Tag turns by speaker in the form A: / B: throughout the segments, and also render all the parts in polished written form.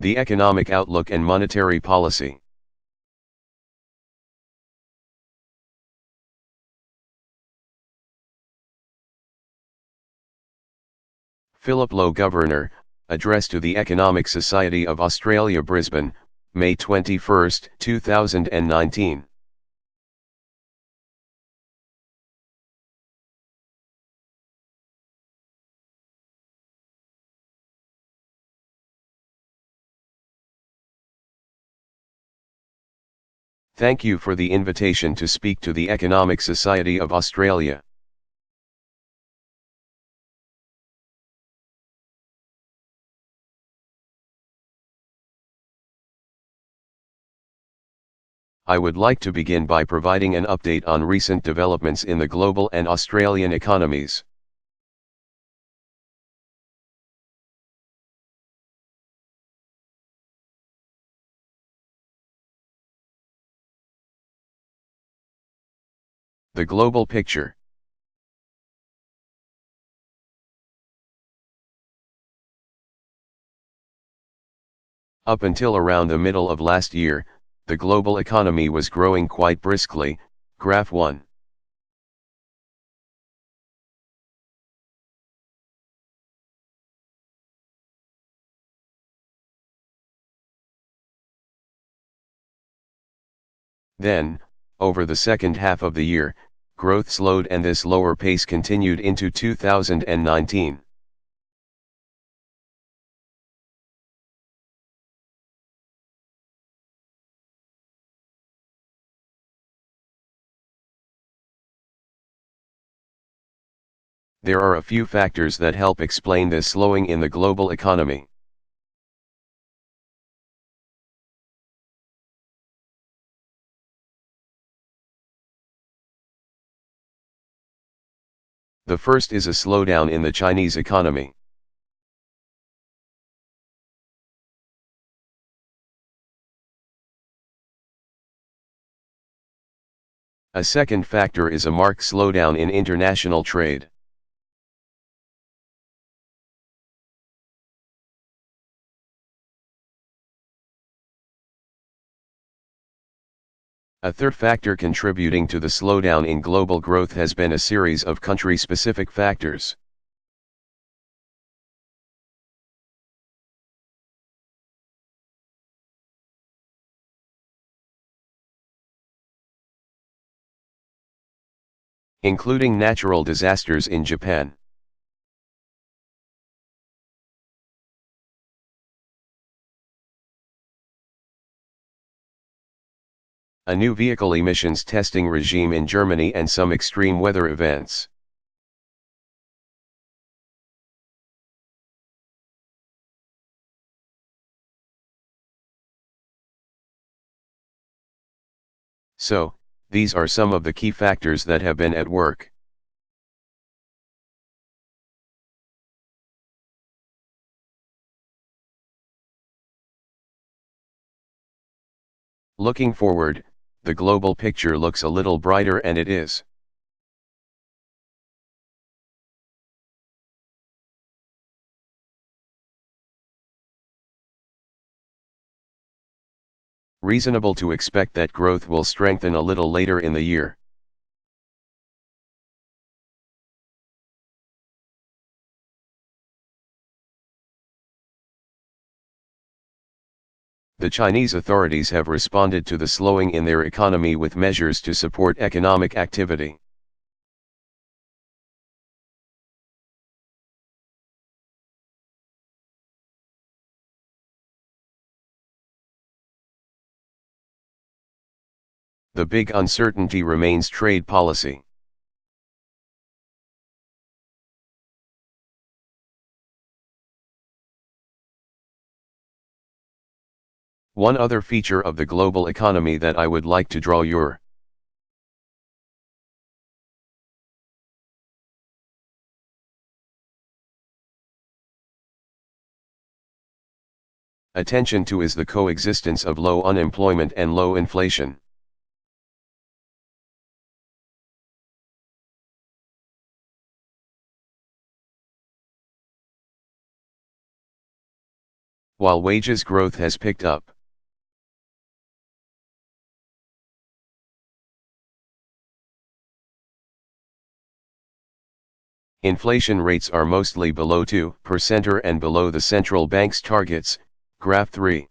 A: The economic outlook and monetary policy. Philip Lowe, Governor, Address to the Economic Society of Australia, Brisbane, May 21, 2019. Thank you for the invitation to speak to the Economic Society of Australia. I would like to begin by providing an update on recent developments in the global and Australian economies. The global picture. Up until around the middle of last year, the global economy was growing quite briskly, Graph 1. Then, over the second half of the year, growth slowed and this lower pace continued into 2019. There are a few factors that help explain this slowing in the global economy. The first is a slowdown in the Chinese economy. A second factor is a marked slowdown in international trade. A third factor contributing to the slowdown in global growth has been a series of country-specific factors. Including natural disasters in Japan. A new vehicle emissions testing regime in Germany and some extreme weather events. So, these are some of the key factors that have been at work. Looking forward, the global picture looks a little brighter, and it is. Reasonable to expect that growth will strengthen a little later in the year. The Chinese authorities have responded to the slowing in their economy with measures to support economic activity. The big uncertainty remains trade policy. One other feature of the global economy that I would like to draw your attention to is the coexistence of low unemployment and low inflation. while wages growth has picked up. Inflation rates are mostly below 2% and below the central bank's targets, Graph 3.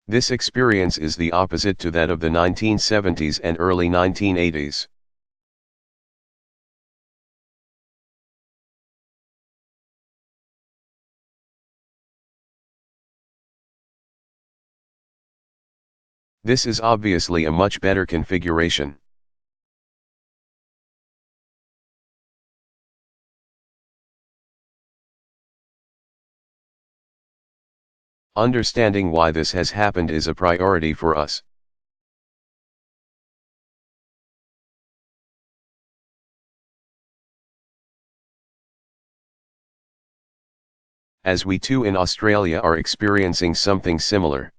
A: This experience is the opposite to that of the 1970s and early 1980s. This is obviously a much better configuration. Understanding why this has happened is a priority for us. As we too in Australia are experiencing something similar.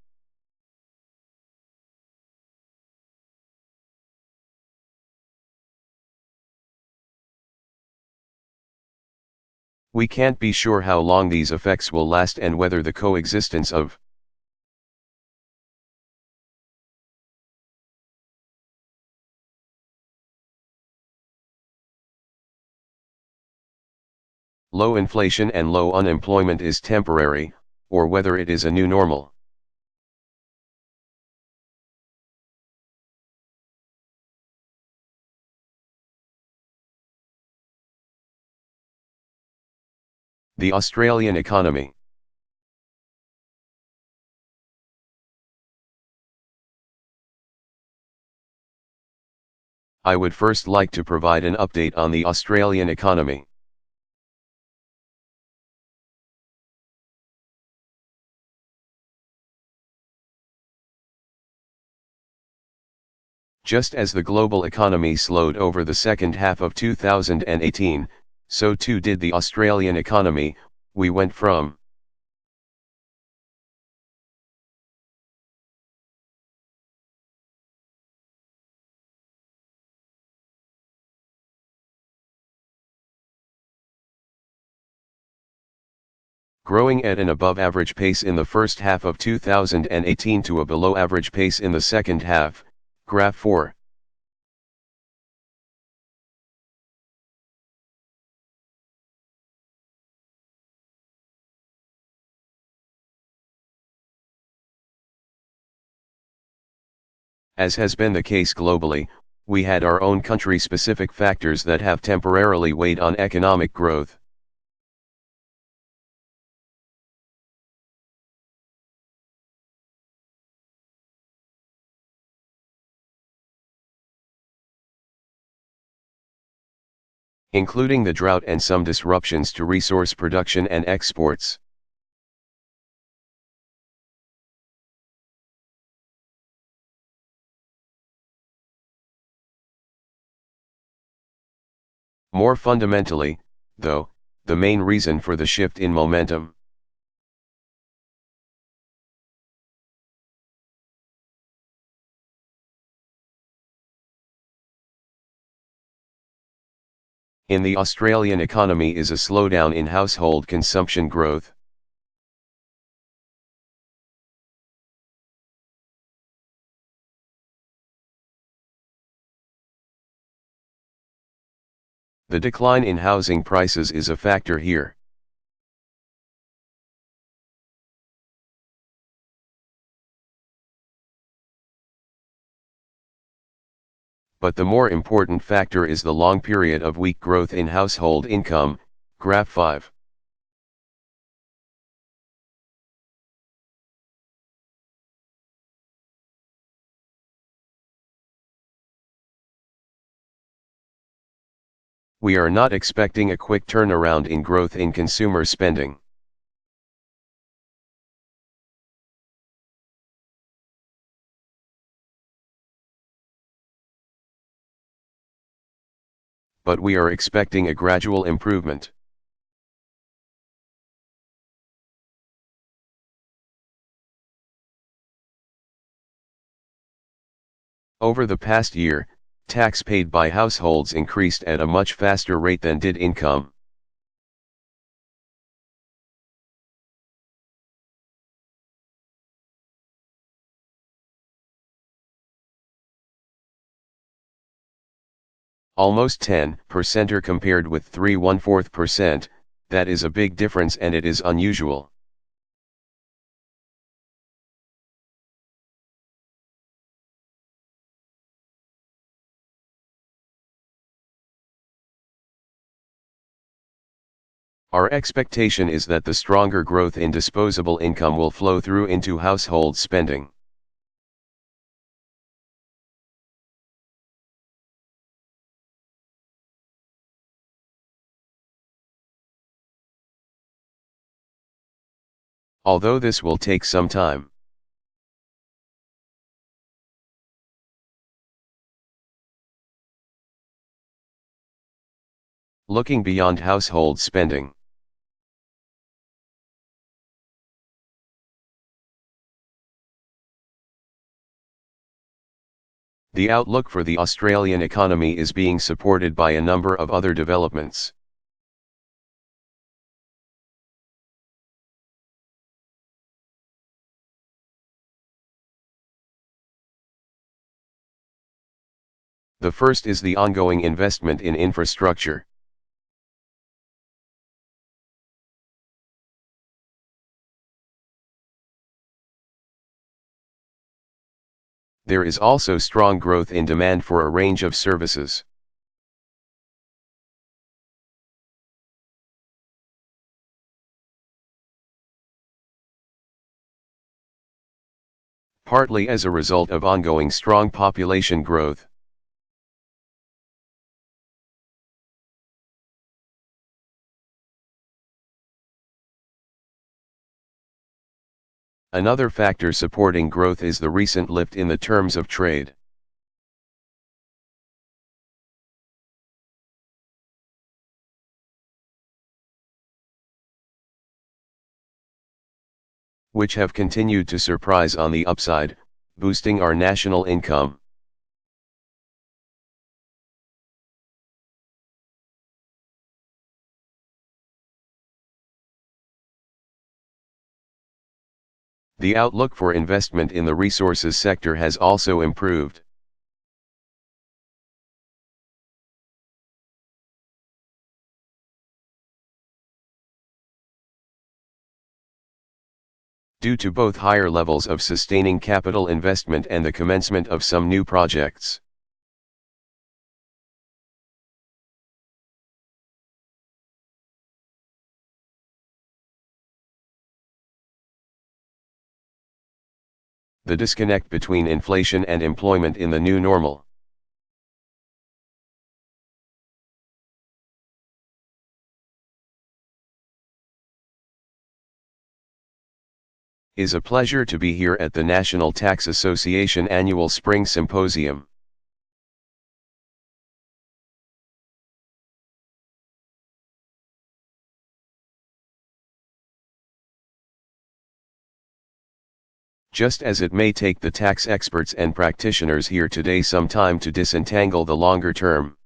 A: We can't be sure how long these effects will last and whether the coexistence of low inflation and low unemployment is temporary, or whether it is a new normal. The Australian economy. I would first like to provide an update on the Australian economy. Just as the global economy slowed over the second half of 2018, so too did the Australian economy. We went from growing at an above-average pace in the first half of 2018 to a below-average pace in the second half, Graph 4. As has been the case globally, we had our own country-specific factors that have temporarily weighed on economic growth. Including the drought and some disruptions to resource production and exports. More fundamentally, though, the main reason for the shift in momentum in the Australian economy is a slowdown in household consumption growth. The decline in housing prices is a factor here. But the more important factor is the long period of weak growth in household income, Graph 5. We are not expecting a quick turnaround in growth in consumer spending. But we are expecting a gradual improvement. Over the past year, tax paid by households increased at a much faster rate than did income. Almost 10% compared with 3.14%, that is a big difference and it is unusual. Our expectation is that the stronger growth in disposable income will flow through into household spending. Although this will take some time. Looking beyond household spending. The outlook for the Australian economy is being supported by a number of other developments. The first is the ongoing investment in infrastructure. There is also strong growth in demand for a range of services. Partly as a result of ongoing strong population growth. Another factor supporting growth is the recent lift in the terms of trade. Which have continued to surprise on the upside, boosting our national income. The outlook for investment in the resources sector has also improved. Due to both higher levels of sustaining capital investment and the commencement of some new projects. The disconnect between inflation and employment in the new normal. Is a pleasure to be here at the National Tax Association Annual Spring Symposium. Just as it may take the tax experts and practitioners here today some time to disentangle the longer term.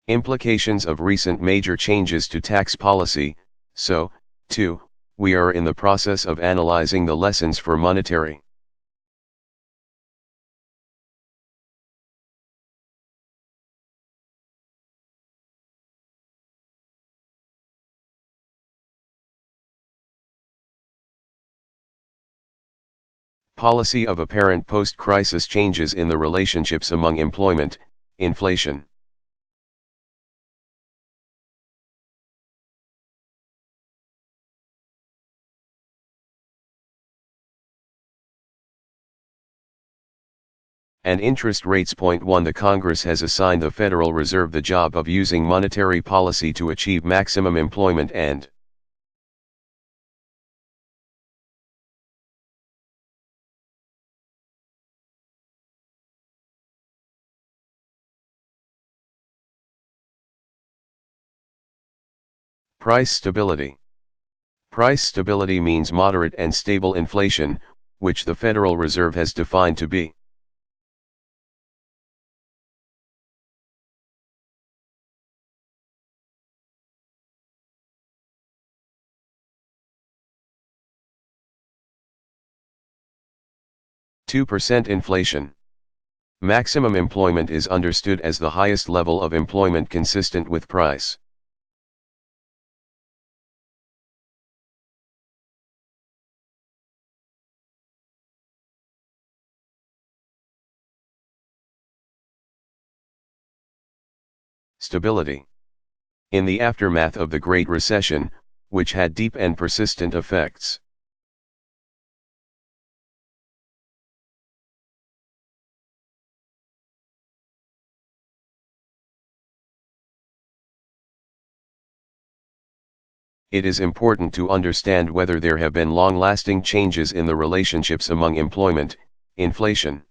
A: Implications of recent major changes to tax policy, so, too, we are in the process of analyzing the lessons for monetary policy of apparent post-crisis changes in the relationships among employment, inflation, and interest rates. Point 1. The Congress has assigned the Federal Reserve the job of using monetary policy to achieve maximum employment and Price stability. Price stability means moderate and stable inflation, which the Federal Reserve has defined to be 2% inflation. Maximum employment is understood as the highest level of employment consistent with price. Stability. In the aftermath of the Great Recession, which had deep and persistent effects, it is important to understand whether there have been long-lasting changes in the relationships among employment, inflation,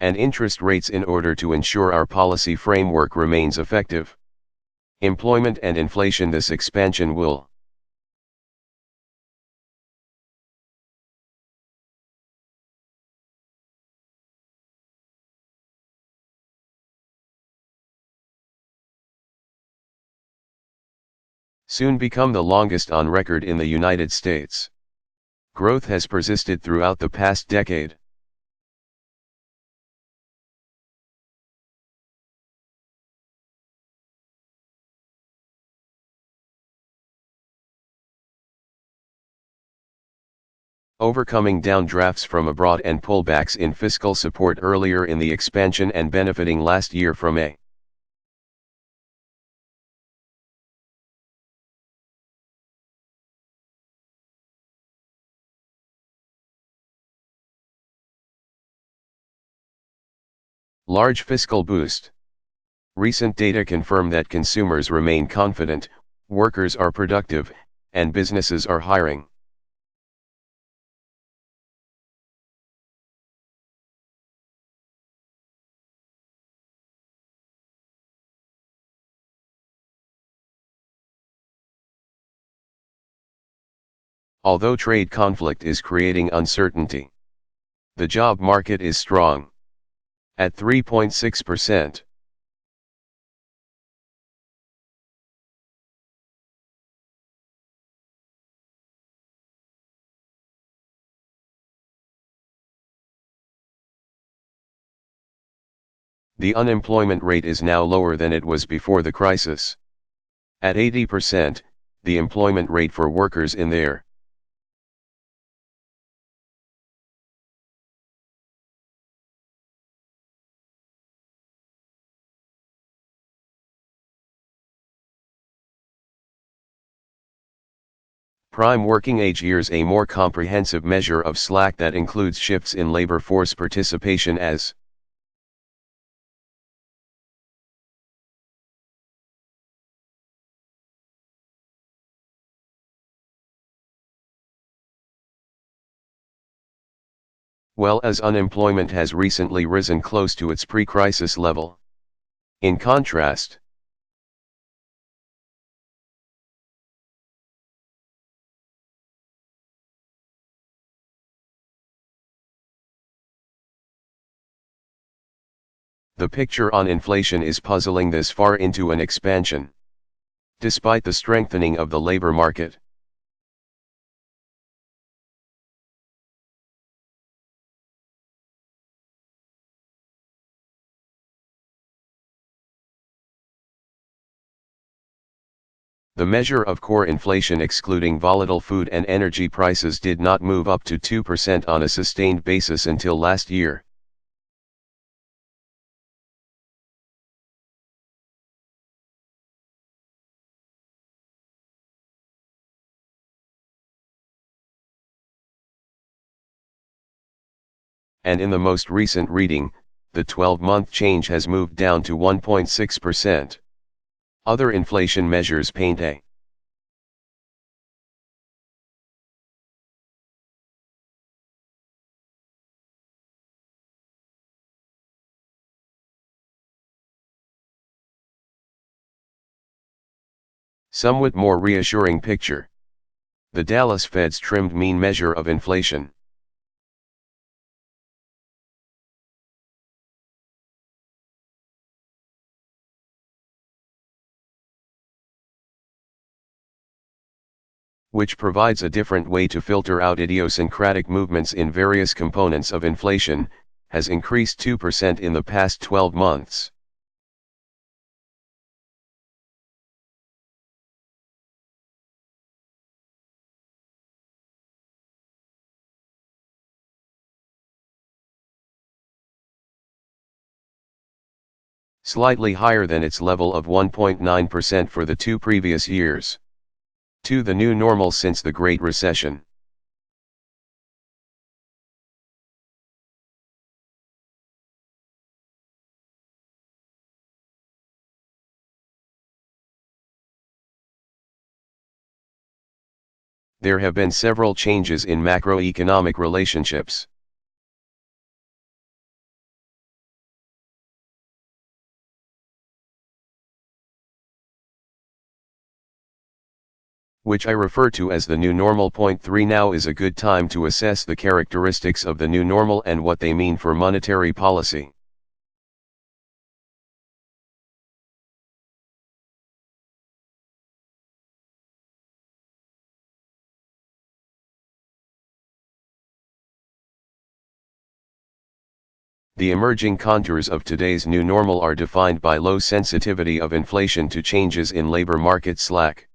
A: and interest rates in order to ensure our policy framework remains effective. Employment and inflation. This expansion will soon become the longest on record in the United States. Growth has persisted throughout the past decade. Overcoming downdrafts from abroad and pullbacks in fiscal support earlier in the expansion and benefiting last year from a large fiscal boost. Recent data confirm that consumers remain confident, workers are productive, and businesses are hiring. Although trade conflict is creating uncertainty, the job market is strong. At 3.6%. The unemployment rate is now lower than it was before the crisis. At 80%, the employment rate for workers in there. Prime working age years, a more comprehensive measure of slack that includes shifts in labor force participation as well as unemployment has recently risen close to its pre-crisis level. In contrast, the picture on inflation is puzzling this far into an expansion. Despite the strengthening of the labor market, the measure of core inflation excluding volatile food and energy prices did not move up to 2% on a sustained basis until last year. And in the most recent reading, the 12-month change has moved down to 1.6%. Other inflation measures paint a Somewhat more reassuring picture. The Dallas Fed's trimmed mean measure of inflation. Which provides a different way to filter out idiosyncratic movements in various components of inflation, has increased 2% in the past 12 months. Slightly higher than its level of 1.9% for the 2 previous years. To the new normal since the Great Recession. There have been several changes in macroeconomic relationships. Which I refer to as the new normal. Point 3. Now is a good time to assess the characteristics of the new normal and what they mean for monetary policy. The emerging contours of today's new normal are defined by low sensitivity of inflation to changes in labor market slack.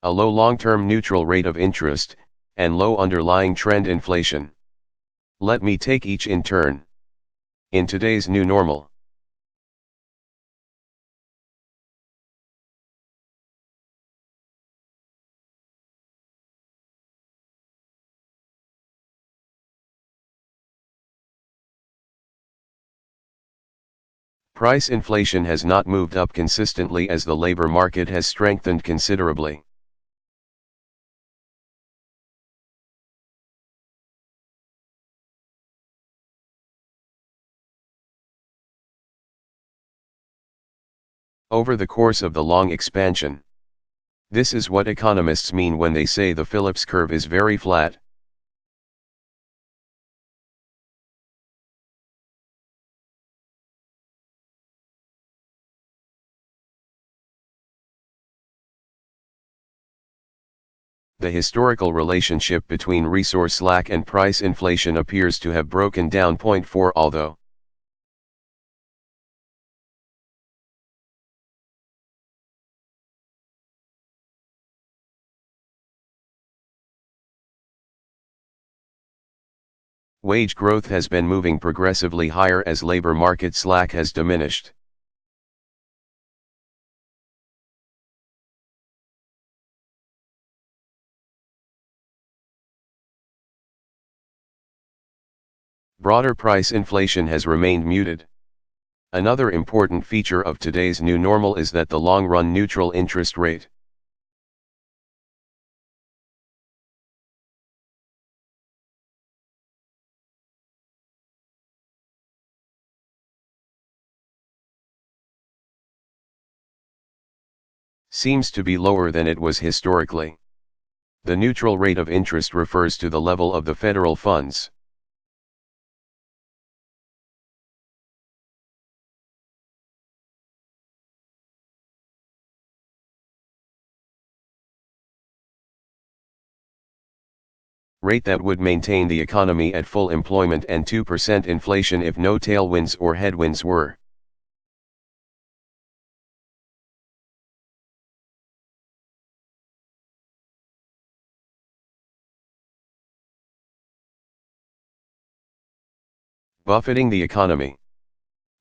A: A low long-term neutral rate of interest, and low underlying trend inflation. Let me take each in turn. In today's new normal. Price inflation has not moved up consistently as the labor market has strengthened considerably. Over the course of the long expansion. This is what economists mean when they say the Phillips curve is very flat. The historical relationship between resource slack and price inflation appears to have broken down. Point 4. Although wage growth has been moving progressively higher as labor market slack has diminished. Broader price inflation has remained muted. Another important feature of today's new normal is that the long-run neutral interest rate seems to be lower than it was historically. The neutral rate of interest refers to the level of the federal funds. Rate that would maintain the economy at full employment and 2% inflation if no tailwinds or headwinds were. Buffeting the economy.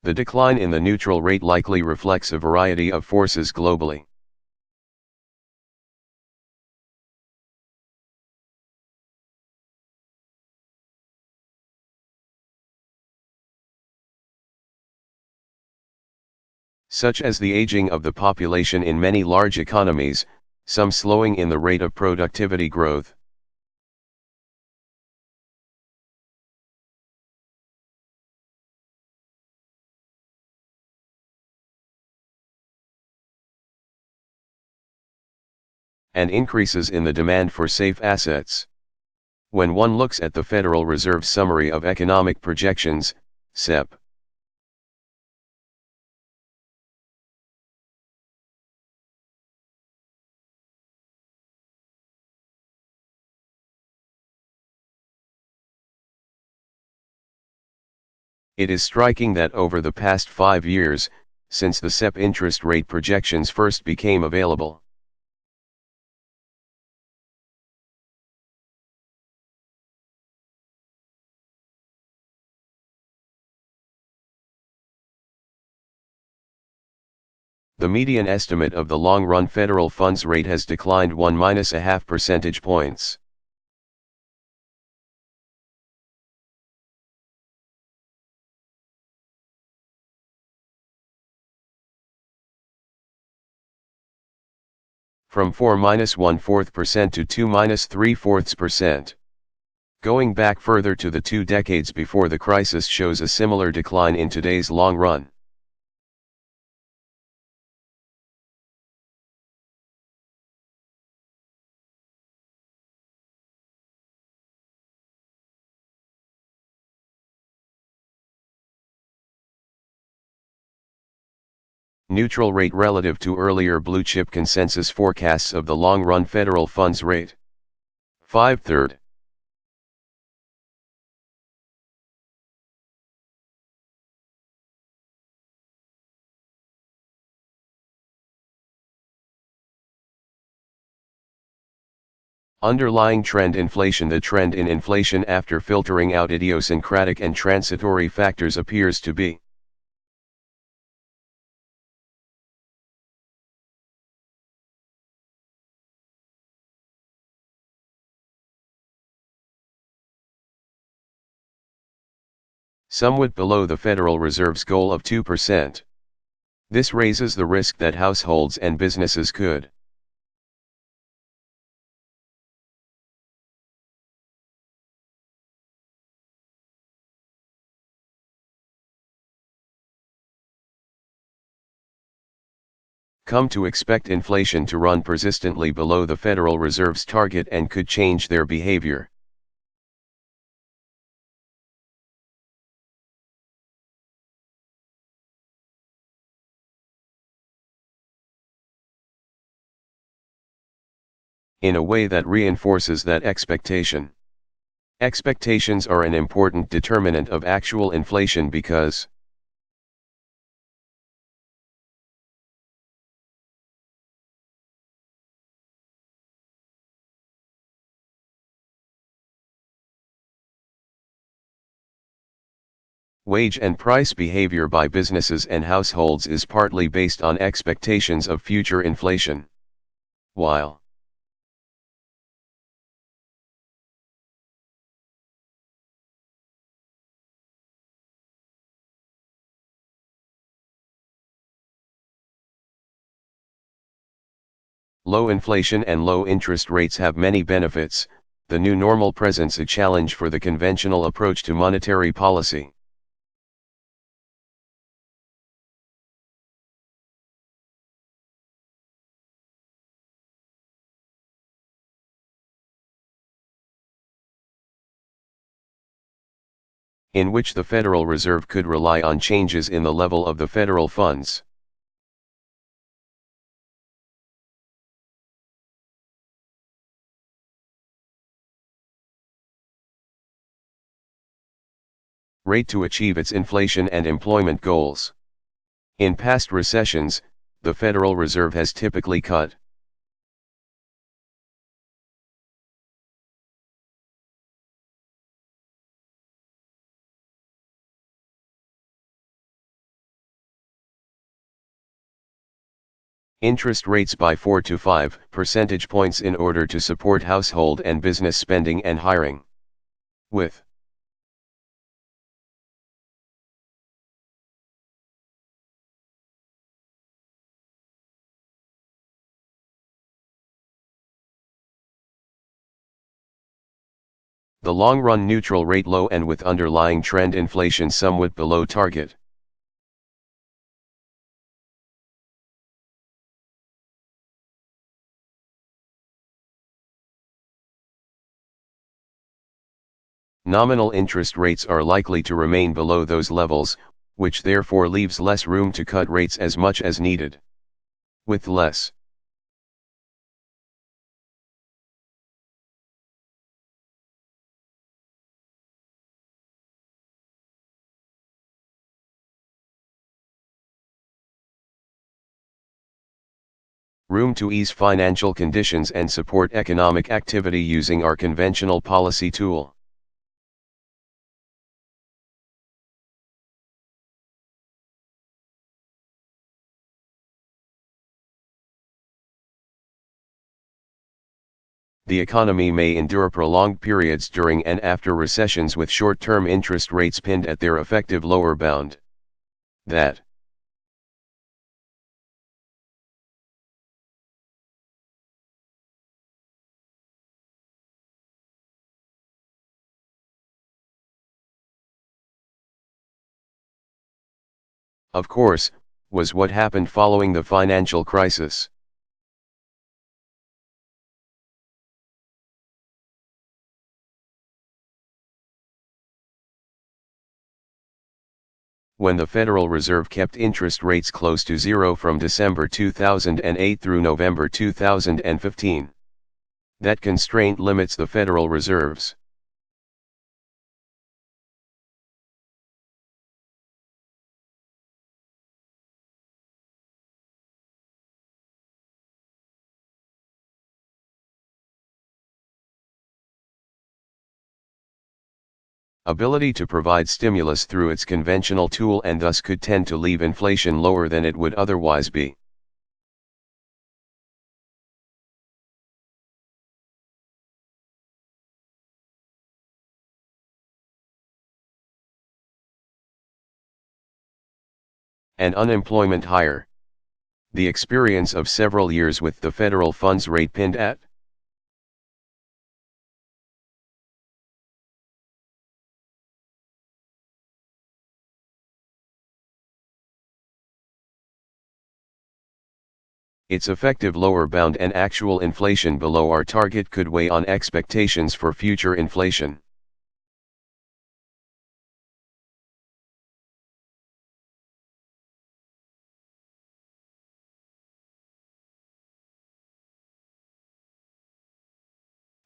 A: The decline in the neutral rate likely reflects a variety of forces globally. Such as the aging of the population in many large economies, some slowing in the rate of productivity growth. And increases in the demand for safe assets. When one looks at the Federal Reserve's Summary of Economic Projections, SEP, it is striking that over the past 5 years, since the SEP interest rate projections first became available, the median estimate of the long-run federal funds rate has declined 1.5 percentage points. From 4.14% to 2.75%. Going back further to the 2 decades before the crisis shows a similar decline in today's long run. Neutral rate relative to earlier blue chip consensus forecasts of the long-run federal funds rate. 5/3. Underlying trend inflation. The trend in inflation after filtering out idiosyncratic and transitory factors appears to be somewhat below the Federal Reserve's goal of 2%. This raises the risk that households and businesses could come to expect inflation to run persistently below the Federal Reserve's target and could change their behavior. In a way that reinforces that expectation. Expectations are an important determinant of actual inflation because wage and price behavior by businesses and households is partly based on expectations of future inflation. While low inflation and low interest rates have many benefits, the new normal presents a challenge for the conventional approach to monetary policy. In which the Federal Reserve could rely on changes in the level of the federal funds. Rate to achieve its inflation and employment goals. In past recessions, the Federal Reserve has typically cut interest rates by 4 to 5 percentage points in order to support household and business spending and hiring. With The long-run neutral rate low and with underlying trend inflation somewhat below target. Nominal interest rates are likely to remain below those levels, which therefore leaves less room to cut rates as much as needed. With less room to ease financial conditions and support economic activity using our conventional policy tool. The economy may endure prolonged periods during and after recessions with short-term interest rates pinned at their effective lower bound. That of course, was what happened following the financial crisis. When the Federal Reserve kept interest rates close to zero from December 2008 through November 2015. That constraint limits the Federal Reserve's ability to provide stimulus through its conventional tool and thus could tend to leave inflation lower than it would otherwise be. And unemployment higher. The experience of several years with the federal funds rate pinned at its effective lower bound and actual inflation below our target could weigh on expectations for future inflation.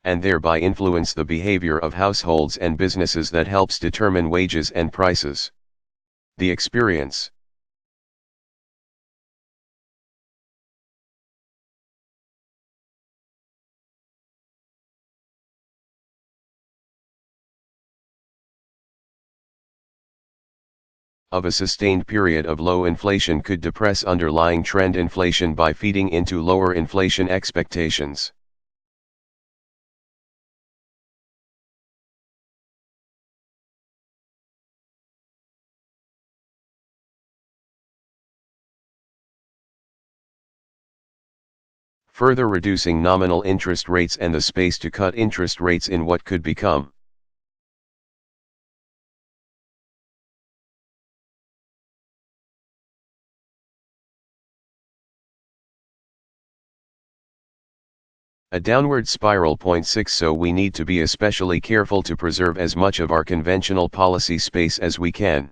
A: And thereby influence the behavior of households and businesses that helps determine wages and prices. The experience of a sustained period of low inflation could depress underlying trend inflation by feeding into lower inflation expectations. Further reducing nominal interest rates and the space to cut interest rates in what could become a downward spiral. 6 So we need to be especially careful to preserve as much of our conventional policy space as we can.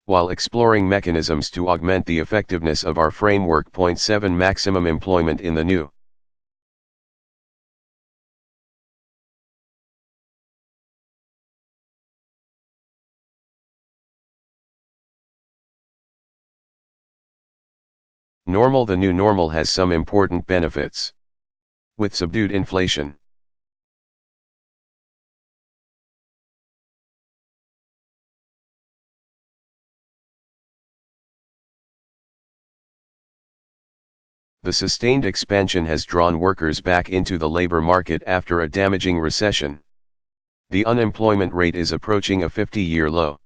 A: While exploring mechanisms to augment the effectiveness of our framework. 7 Maximum employment in the new normal. The new normal has some important benefits. With subdued inflation, the sustained expansion has drawn workers back into the labor market after a damaging recession. The unemployment rate is approaching a 50-year low.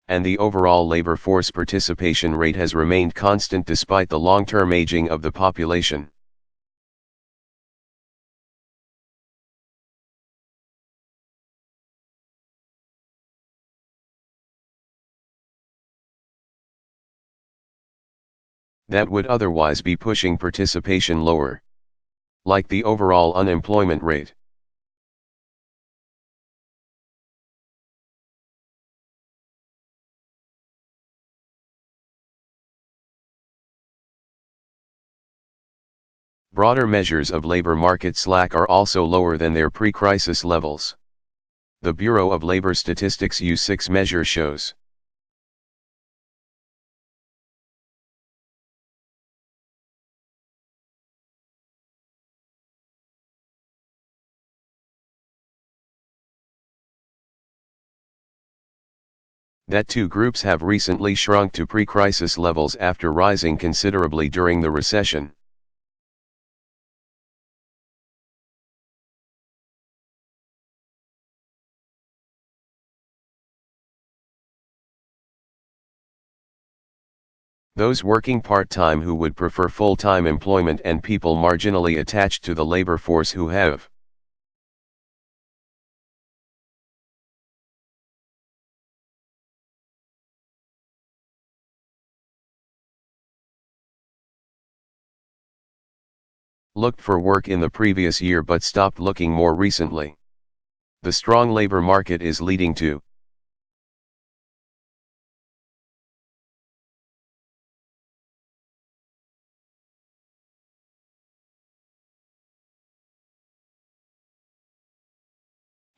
A: And the overall labor force participation rate has remained constant despite the long-term aging of the population. That would otherwise be pushing participation lower, like the overall unemployment rate. Broader measures of labor market slack are also lower than their pre-crisis levels. The Bureau of Labor Statistics U6 measure shows that two groups have recently shrunk to pre-crisis levels after rising considerably during the recession. Those working part-time who would prefer full-time employment and people marginally attached to the labor force who have looked for work in the previous year but stopped looking more recently. The strong labor market is leading to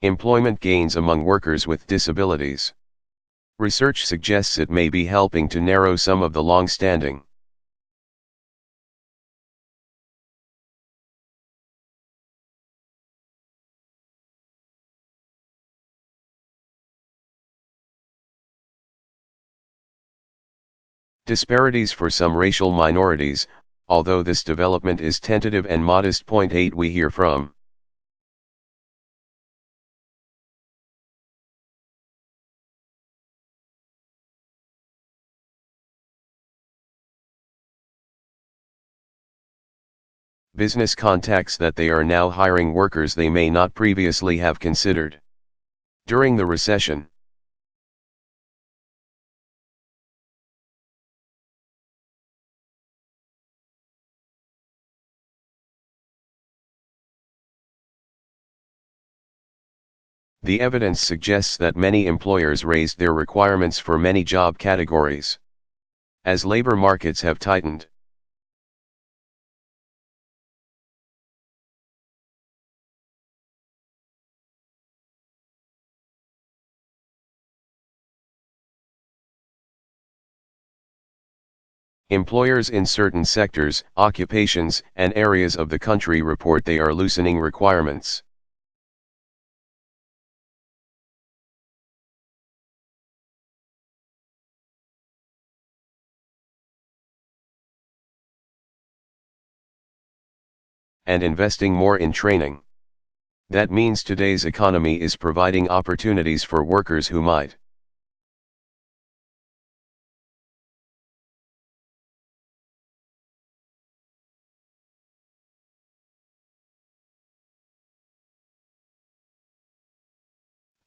A: employment gains among workers with disabilities. Research suggests it may be helping to narrow some of the long-standing disparities for some racial minorities, although this development is tentative and modest. 8 We hear from business contacts that they are now hiring workers they may not previously have considered. During the recession, the evidence suggests that many employers raised their requirements for many job categories. As labor markets have tightened, employers in certain sectors, occupations, and areas of the country report they are loosening requirements. And investing more in training. That means today's economy is providing opportunities for workers who might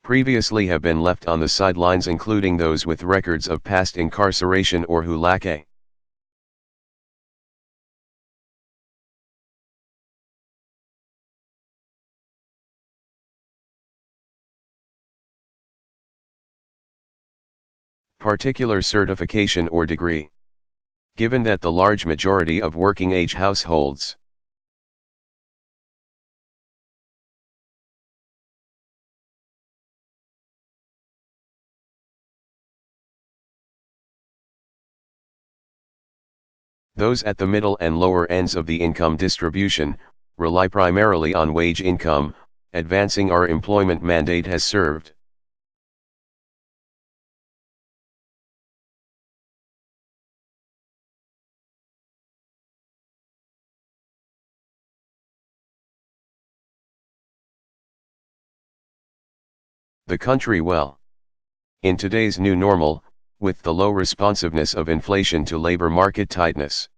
A: previously have been left on the sidelines, including those with records of past incarceration or who lack a particular certification or degree. Given that the large majority of working-age households those at the middle and lower ends of the income distribution, rely primarily on wage income, advancing our employment mandate has served. The country well. In today's new normal, with the low responsiveness of inflation to labor market tightness.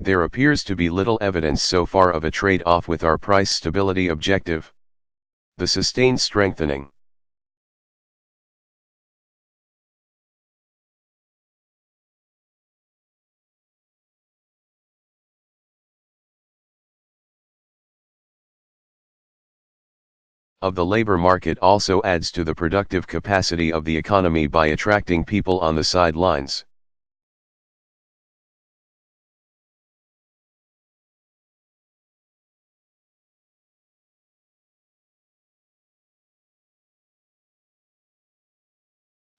A: There appears to be little evidence so far of a trade-off with our price stability objective. The sustained strengthening of the labor market also adds to the productive capacity of the economy by attracting people on the sidelines.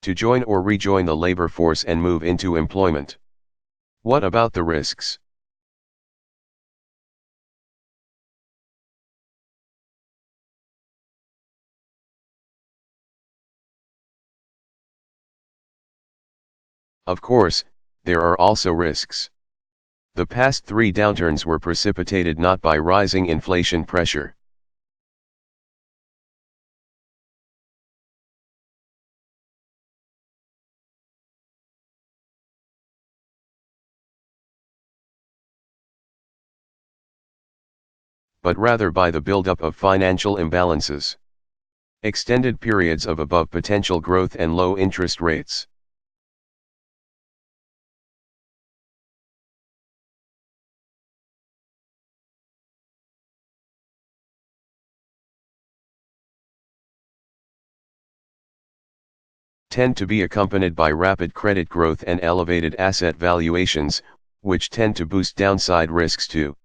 A: To join or rejoin the labor force and move into employment. What about the risks? Of course, there are also risks. The past three downturns were precipitated not by rising inflation pressure, but rather by the buildup of financial imbalances, extended periods of above potential growth and low interest rates. Tend to be accompanied by rapid credit growth and elevated asset valuations, which tend to boost downside risks too.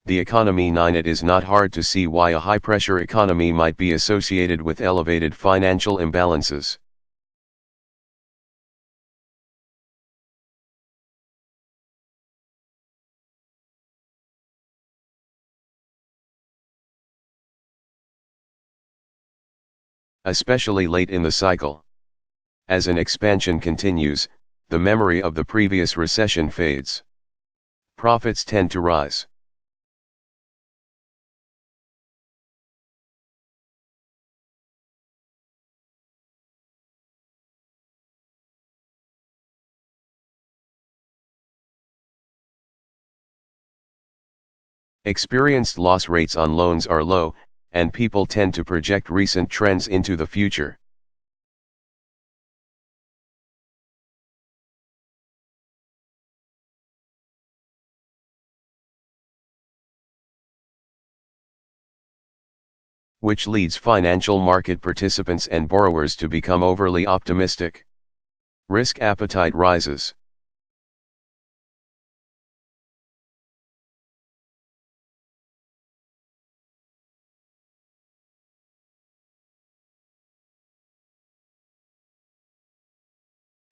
A: The economy 9. It is not hard to see why a high-pressure economy might be associated with elevated financial imbalances. Especially late in the cycle. As an expansion continues, the memory of the previous recession fades. Profits tend to rise. Experienced loss rates on loans are low, and people tend to project recent trends into the future. Which leads financial market participants and borrowers to become overly optimistic. Risk appetite rises.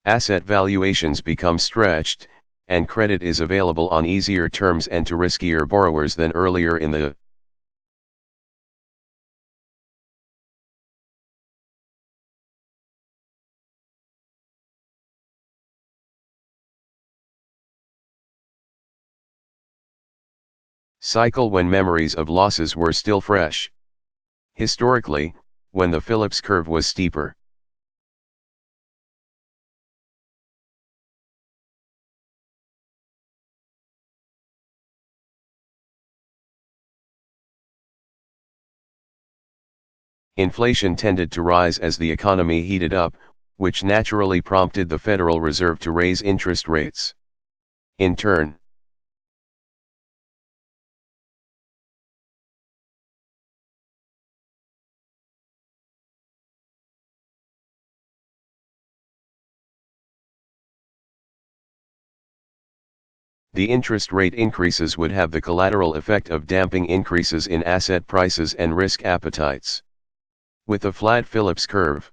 A: Asset valuations become stretched, and credit is available on easier terms and to riskier borrowers than earlier in the cycle when memories of losses were still fresh. Historically, when the Phillips curve was steeper. Inflation tended to rise as the economy heated up, which naturally prompted the Federal Reserve to raise interest rates. In turn, the interest rate increases would have the collateral effect of damping increases in asset prices and risk appetites. With a flat Phillips curve,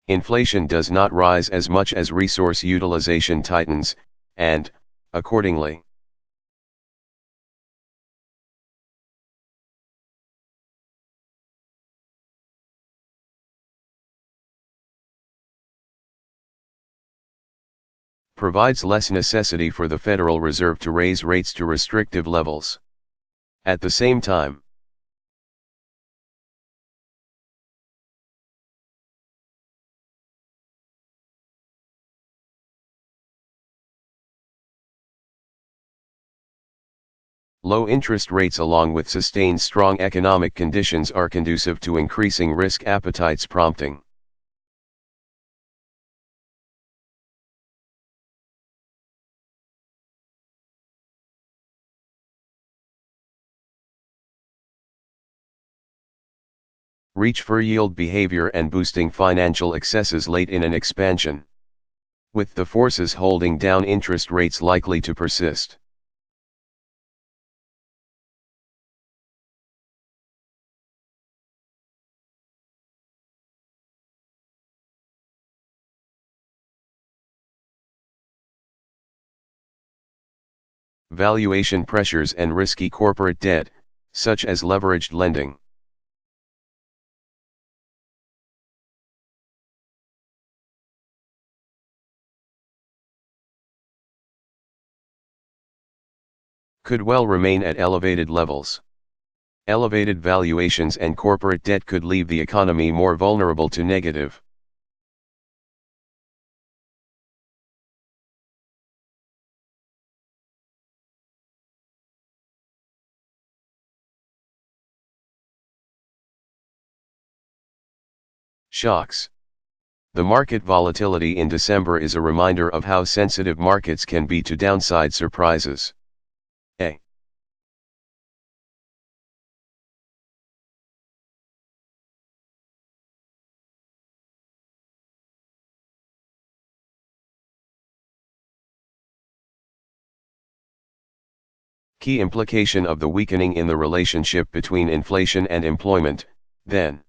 A: inflation does not rise as much as resource utilization tightens, and, accordingly, provides less necessity for the Federal Reserve to raise rates to restrictive levels. At the same time, low interest rates along with sustained strong economic conditions are conducive to increasing risk appetites, prompting reach for yield behavior and boosting financial excesses late in an expansion, with the forces holding down interest rates likely to persist. Valuation pressures and risky corporate debt, such as leveraged lending, could well remain at elevated levels. Elevated valuations and corporate debt could leave the economy more vulnerable to negative shocks. The market volatility in December is a reminder of how sensitive markets can be to downside surprises. A. Key implication of the weakening in the relationship between inflation and employment, then.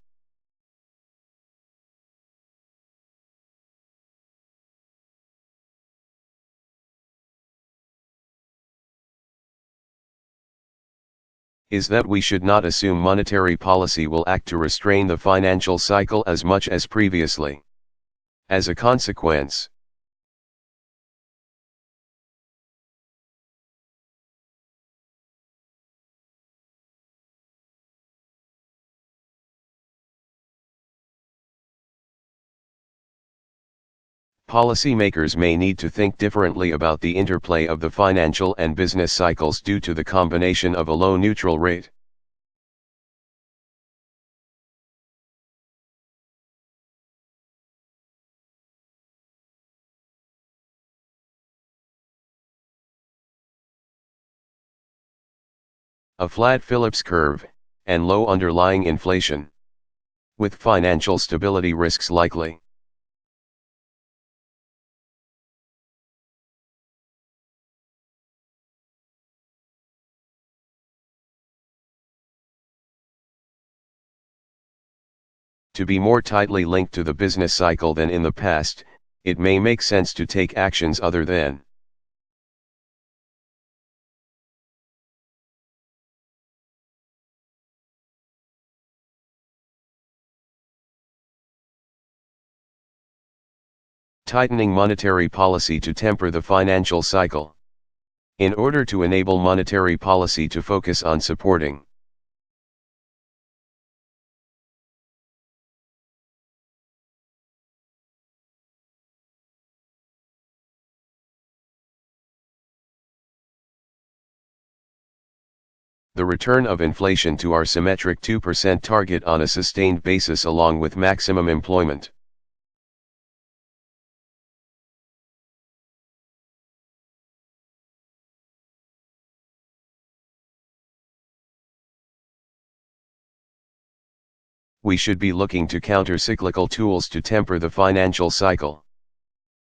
A: Is that we should not assume monetary policy will act to restrain the financial cycle as much as previously. As a consequence, policymakers may need to think differently about the interplay of the financial and business cycles due to the combination of a low neutral rate, a flat Phillips curve, and low underlying inflation, with financial stability risks likely. To be more tightly linked to the business cycle than in the past, it may make sense to take actions other than tightening monetary policy to temper the financial cycle, in order to enable monetary policy to focus on supporting the return of inflation to our symmetric 2% target on a sustained basis along with maximum employment. we should be looking to counter-cyclical tools to temper the financial cycle.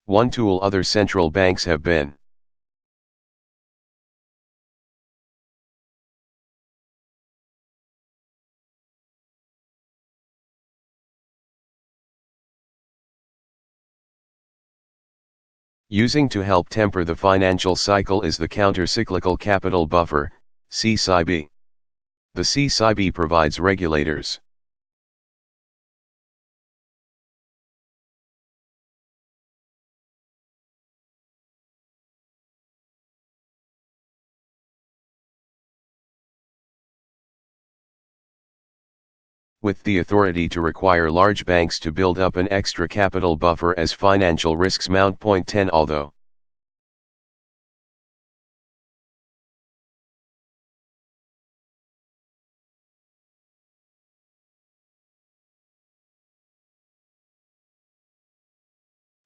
A: One tool other central banks have been using to help temper the financial cycle is the counter-cyclical capital buffer, CCIB. The CCIB provides regulators with the authority to require large banks to build up an extra capital buffer as financial risks mount. Point 10. Although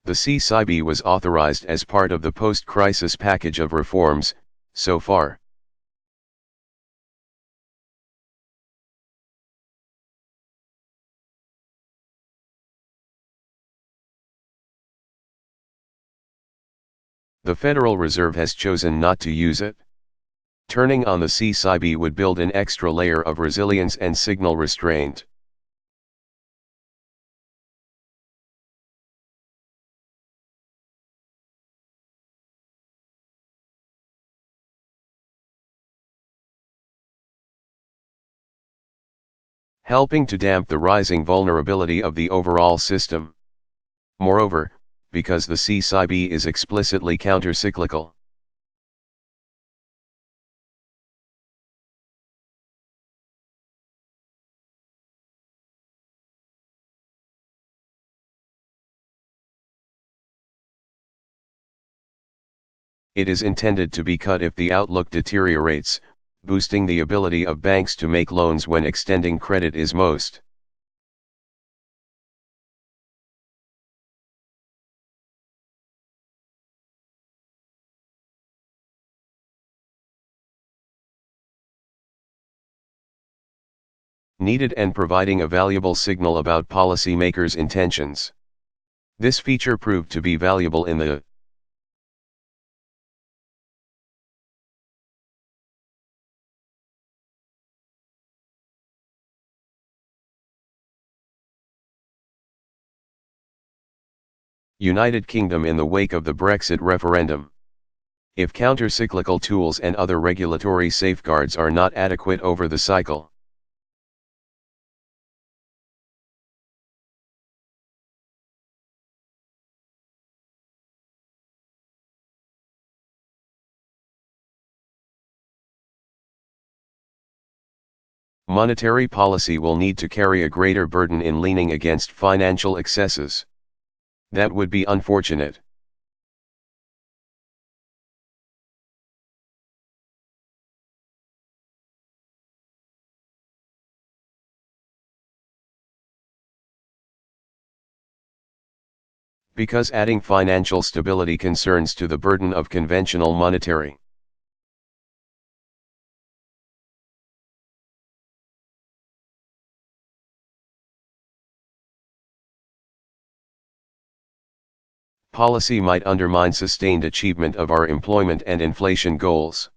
A: the CCIB was authorized as part of the post-crisis package of reforms, so far the Federal Reserve has chosen not to use it. Turning on the CCIB would build an extra layer of resilience and signal restraint. Helping to damp the rising vulnerability of the overall system. Moreover, because the CCIB is explicitly counter-cyclical, it is intended to be cut if the outlook deteriorates, boosting the ability of banks to make loans when extending credit is most needed and providing a valuable signal about policymakers' intentions. This feature proved to be valuable in the United Kingdom in the wake of the Brexit referendum. If counter-cyclical tools and other regulatory safeguards are not adequate over the cycle, monetary policy will need to carry a greater burden in leaning against financial excesses. That would be unfortunate. Because adding financial stability concerns to the burden of conventional monetary policy might undermine sustained achievement of our employment and inflation goals.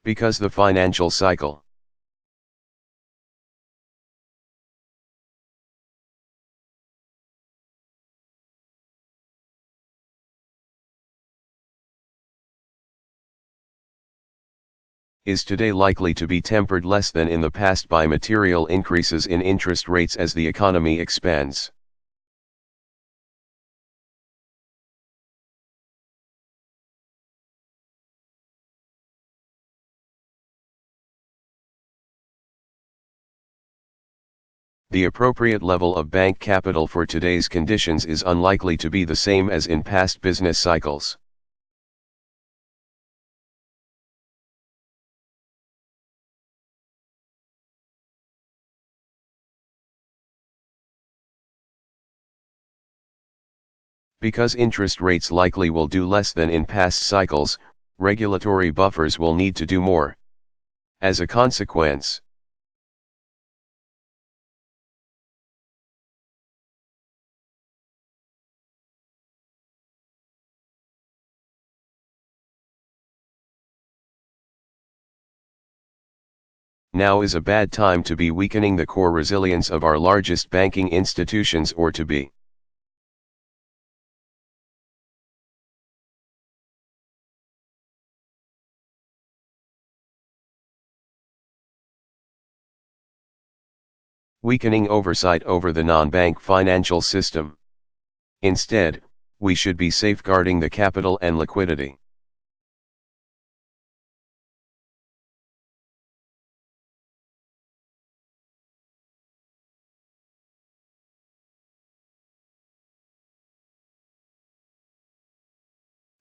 A: Because the financial cycle is today likely to be tempered less than in the past by material increases in interest rates as the economy expands. The appropriate level of bank capital for today's conditions is unlikely to be the same as in past business cycles. Because interest rates likely will do less than in past cycles, regulatory buffers will need to do more. As a consequence, Now is a bad time to be weakening the core resilience of our largest banking institutions or to be weakening oversight over the non-bank financial system. Instead, we should be safeguarding the capital and liquidity.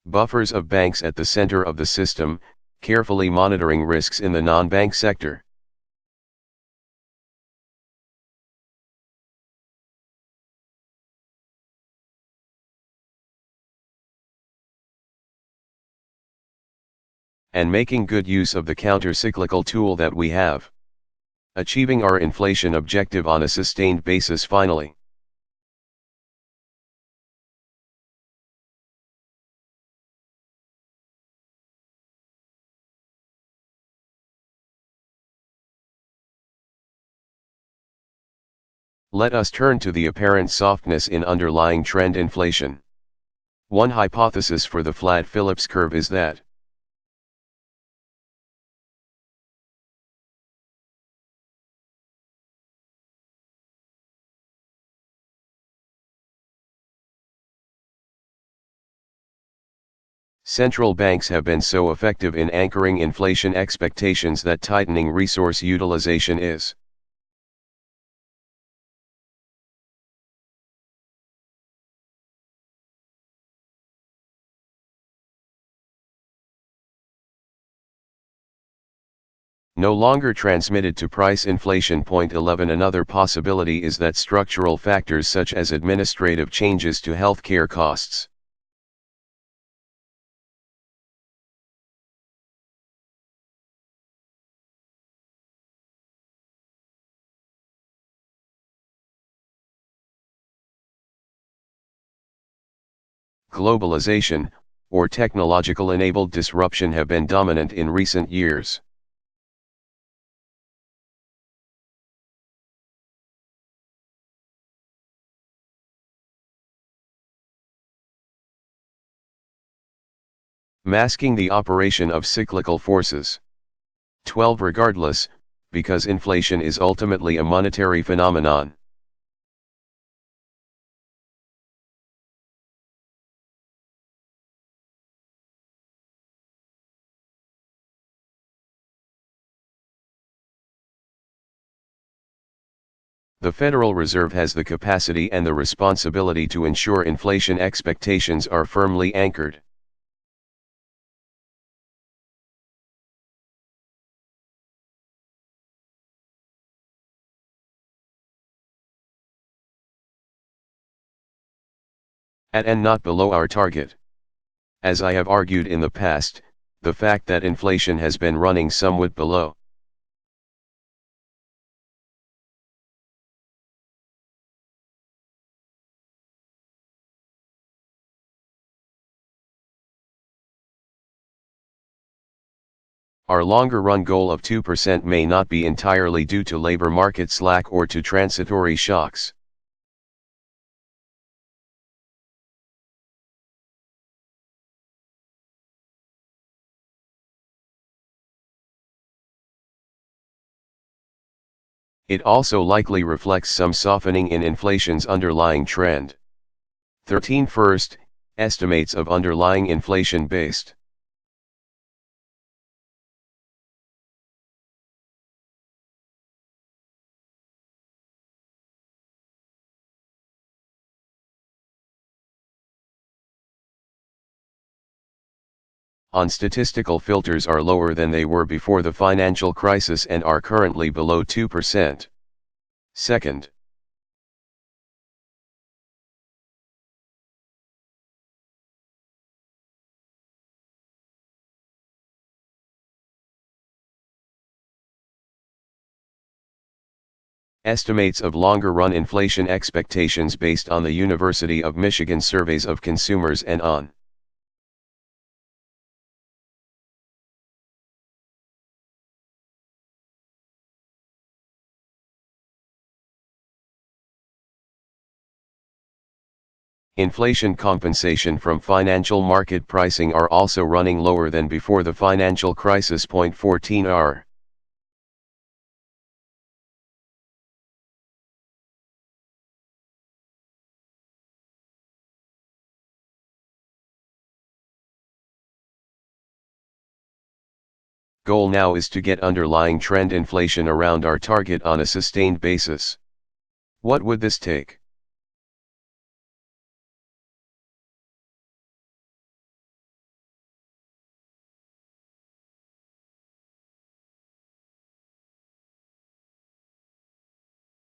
A: Buffers of banks at the center of the system, carefully monitoring risks in the non-bank sector. And making good use of the counter-cyclical tool that we have. Achieving our inflation objective on a sustained basis finally. Let us turn to the apparent softness in underlying trend inflation. One hypothesis for the flat Phillips curve is that central banks have been so effective in anchoring inflation expectations that tightening resource utilization is no longer transmitted to price inflation. Point 11. Another possibility is that structural factors such as administrative changes to healthcare costs, globalization, or technological-enabled disruption have been dominant in recent years. Masking the operation of cyclical forces. 12. Regardless, because inflation is ultimately a monetary phenomenon. The Federal Reserve has the capacity and the responsibility to ensure inflation expectations are firmly anchored. At and not below our target. As I have argued in the past, the fact that inflation has been running somewhat below our longer-run goal of 2% may not be entirely due to labor market slack or to transitory shocks. It also likely reflects some softening in inflation's underlying trend. 13. First, estimates of underlying inflation based. On statistical filters are lower than they were before the financial crisis and are currently below 2%. Second, estimates of longer-run inflation expectations based on the University of Michigan surveys of consumers and on Inflation compensation from financial market pricing are also running lower than before the financial crisis. 14 R. Goal now is to get underlying trend inflation around our target on a sustained basis. What would this take?